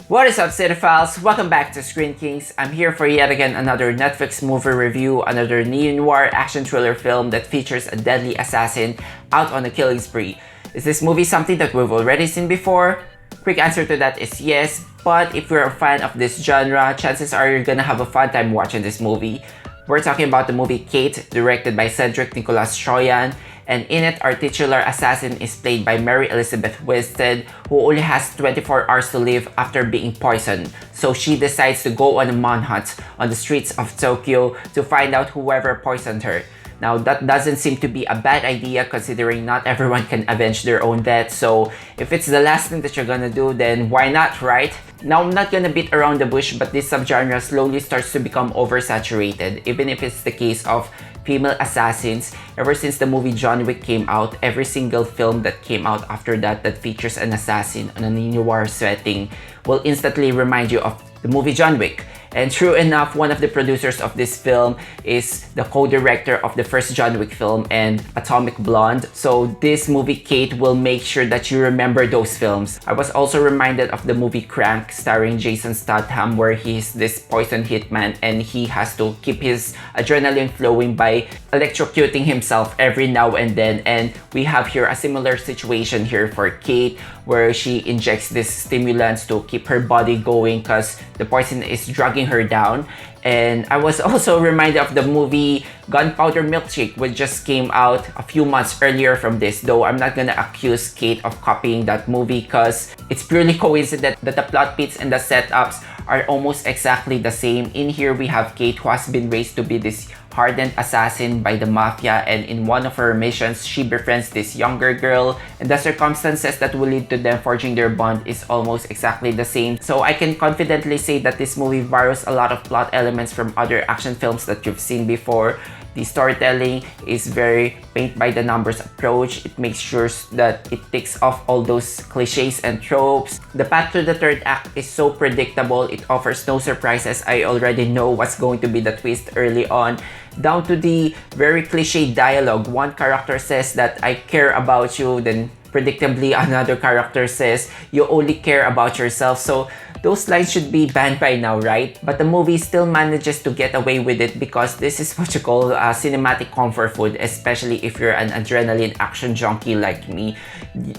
What is up, cinephiles? Welcome back to Screen Kings. I'm here for yet again another Netflix movie review, another neo-noir action thriller film that features a deadly assassin out on a killing spree. Is this movie something that we've already seen before? Quick answer to that is yes, but if you're a fan of this genre, chances are you're gonna have a fun time watching this movie. We're talking about the movie Kate, directed by Cedric Nicolas-Troyan, and in it, our titular assassin is played by Mary Elizabeth Winstead, who only has 24 hours to live after being poisoned. So she decides to go on a manhunt on the streets of Tokyo to find out whoever poisoned her. Now, that doesn't seem to be a bad idea considering not everyone can avenge their own death. So if it's the last thing that you're gonna do, then why not, right? Now, I'm not gonna beat around the bush, but this subgenre slowly starts to become oversaturated, even if it's the case of female assassins. Ever since the movie John Wick came out, every single film that came out after that features an assassin on a neo-noir setting will instantly remind you of the movie John Wick. And true enough, one of the producers of this film is the co-director of the first John Wick film and Atomic Blonde. So this movie, Kate, will make sure that you remember those films. I was also reminded of the movie Crank starring Jason Statham, where he's this poison hitman and he has to keep his adrenaline flowing by electrocuting himself every now and then. And we have here a similar situation here for Kate, where she injects these stimulants to keep her body going because the poison is drugging her down. And I was also reminded of the movie Gunpowder Milkshake, which just came out a few months earlier from this, though I'm not gonna accuse Kate of copying that movie because it's purely coincident that the plot beats and the setups are almost exactly the same. In here, we have Kate, who has been raised to be this hardened assassin by the mafia, and in one of her missions, she befriends this younger girl, and the circumstances that will lead to them forging their bond is almost exactly the same. So I can confidently say that this movie borrows a lot of plot elements from other action films that you've seen before. The storytelling is very paint-by-the-numbers approach. It makes sure that it ticks off all those cliches and tropes. The path to the third act is so predictable. It offers no surprises. I already know what's going to be the twist early on. Down to the very cliche dialogue. One character says that I care about you, then predictably another character says you only care about yourself. So those lines should be banned by now, right? But the movie still manages to get away with it because this is what you call cinematic comfort food, especially if you're an adrenaline action junkie like me.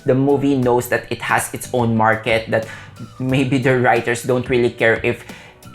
The movie knows that it has its own market, that maybe the writers don't really care if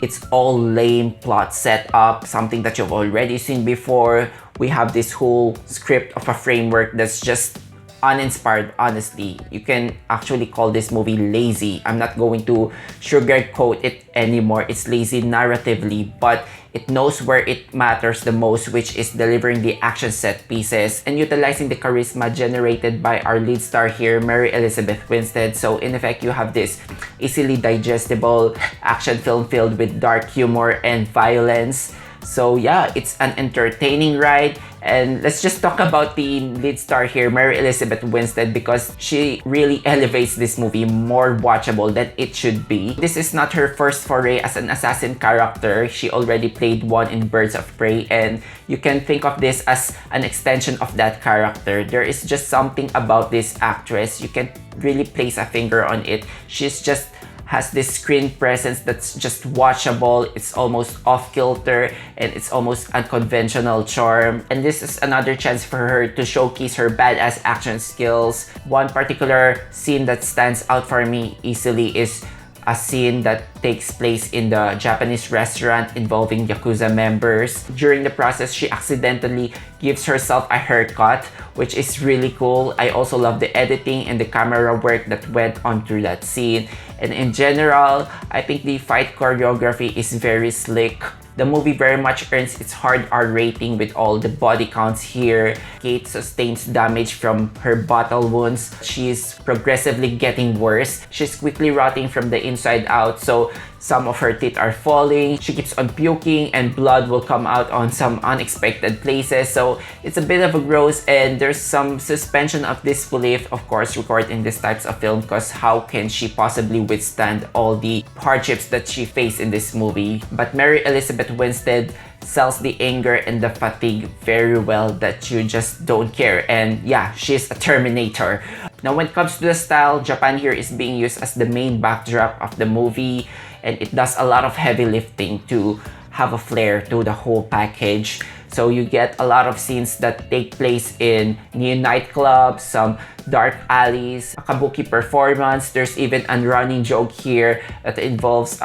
it's all lame plot setup, something that you've already seen before. We have this whole script of a framework that's just uninspired. Honestly, you can actually call this movie lazy. I'm not going to sugarcoat it anymore. It's lazy narratively, but it knows where it matters the most, which is delivering the action set pieces and utilizing the charisma generated by our lead star here, Mary Elizabeth Winstead. So in effect, you have this easily digestible action film filled with dark humor and violence. So yeah, it's an entertaining ride. And let's just talk about the lead star here, Mary Elizabeth Winstead, because she really elevates this movie more watchable than it should be. This is not her first foray as an assassin character. She already played one in Birds of Prey, and you can think of this as an extension of that character. There is just something about this actress. You can't really place a finger on it. She's just has this screen presence that's just watchable. It's almost off-kilter and it's almost unconventional charm. And this is another chance for her to showcase her badass action skills. One particular scene that stands out for me easily is a scene that takes place in the Japanese restaurant involving Yakuza members. During the process, she accidentally gives herself a haircut, which is really cool. I also love the editing and the camera work that went on through that scene. And in general, I think the fight choreography is very slick. The movie very much earns its hard R rating with all the body counts here. Kate sustains damage from her battle wounds. She's progressively getting worse. She's quickly rotting from the inside out, so some of her teeth are falling. She keeps on puking and blood will come out on some unexpected places. So it's a bit of a gross, and there's some suspension of disbelief, of course, required in these types of film, because how can she possibly withstand all the hardships that she faced in this movie? But Mary Elizabeth Winstead sells the anger and the fatigue very well that you just don't care. And yeah, she's a Terminator. Now when it comes to the style, Japan here is being used as the main backdrop of the movie, and it does a lot of heavy lifting to have a flair to the whole package. So you get a lot of scenes that take place in neon nightclubs, some dark alleys, a kabuki performance. There's even a running joke here that involves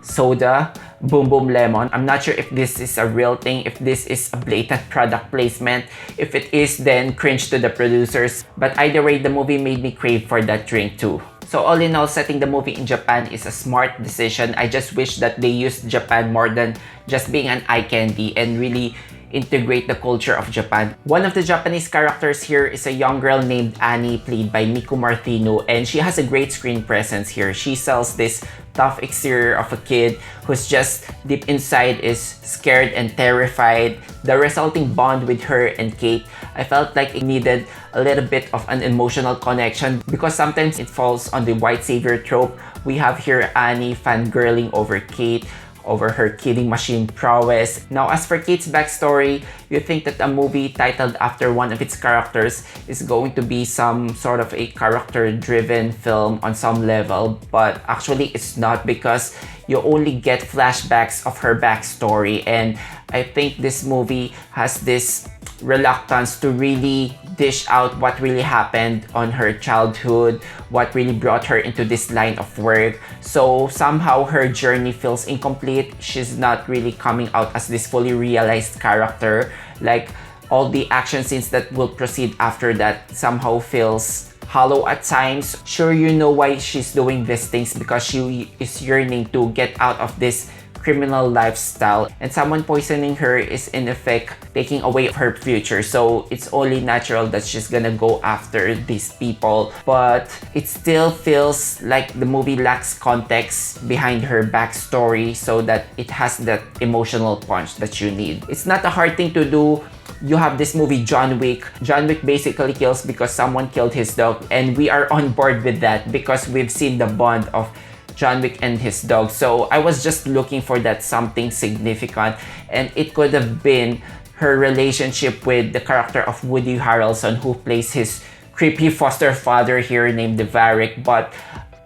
soda, Boom Boom Lemon. I'm not sure if this is a real thing, if this is a blatant product placement. If it is, then cringe to the producers. But either way, the movie made me crave for that drink too. So all in all, setting the movie in Japan is a smart decision. I just wish that they used Japan more than just being an eye candy and really integrate the culture of Japan. One of the Japanese characters here is a young girl named Annie, played by Miku Martineau, and she has a great screen presence here. She sells this tough exterior of a kid who's just deep inside is scared and terrified. The resulting bond with her and Kate, I felt like it needed a little bit of an emotional connection because sometimes it falls on the white savior trope. We have here Annie fangirling over Kate, over her killing machine prowess. Now, as for Kate's backstory, you think that a movie titled after one of its characters is going to be some sort of a character-driven film on some level, but actually it's not, because you only get flashbacks of her backstory, and I think this movie has this reluctance to really dish out what really happened on her childhood, what really brought her into this line of work. So somehow her journey feels incomplete. She's not really coming out as this fully realized character. Like, all the action scenes that will proceed after that somehow feels hollow at times. Sure, you know why she's doing these things, because she is yearning to get out of this criminal lifestyle, and someone poisoning her is in effect taking away her future. So it's only natural that she's gonna go after these people, but it still feels like the movie lacks context behind her backstory so that it has that emotional punch that you need. It's not a hard thing to do. You have this movie John Wick. John Wick basically kills because someone killed his dog, and we are on board with that because we've seen the bond of John Wick and his dog. So I was just looking for that something significant, and it could have been her relationship with the character of Woody Harrelson, who plays his creepy foster father here named Varick. But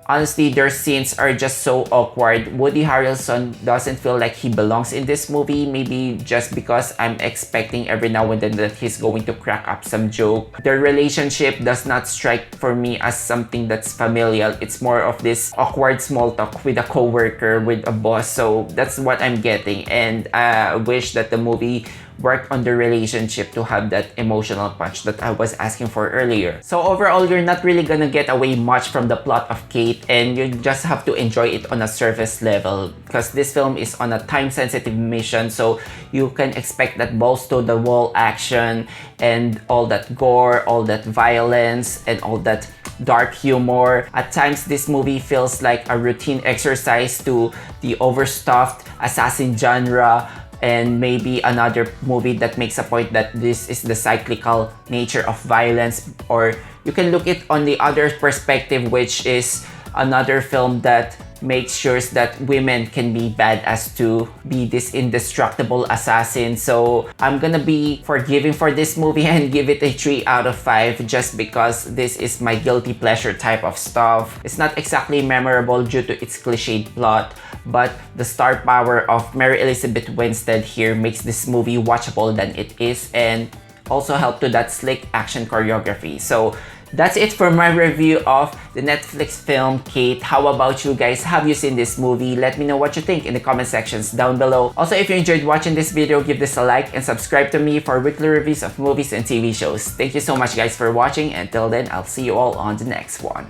honestly, their scenes are just so awkward. Woody Harrelson doesn't feel like he belongs in this movie, maybe just because I'm expecting every now and then that he's going to crack up some joke. Their relationship does not strike for me as something that's familial. It's more of this awkward small talk with a coworker, with a boss. So that's what I'm getting, and I wish that the movie worked on the relationship to have that emotional punch that I was asking for earlier. So overall, you're not really gonna get away much from the plot of Kate, and you just have to enjoy it on a surface level, because this film is on a time-sensitive mission, so you can expect that balls-to-the-wall action and all that gore, all that violence, and all that dark humor. At times, this movie feels like a routine exercise to the overstuffed assassin genre, and maybe another movie that makes a point that this is the cyclical nature of violence. Or you can look it on the other perspective, which is another film that makes sure that women can be badass to be this indestructible assassin. So I'm gonna be forgiving for this movie and give it a 3 out of 5, just because this is my guilty pleasure type of stuff. It's not exactly memorable due to its cliched plot, but the star power of Mary Elizabeth Winstead here makes this movie watchable than it is, and also help to that slick action choreography. So that's it for my review of the Netflix film Kate. How about you guys? Have you seen this movie? Let me know what you think in the comment sections down below. Also, if you enjoyed watching this video, give this a like and subscribe to me for weekly reviews of movies and TV shows. Thank you so much guys for watching. Until then, I'll see you all on the next one.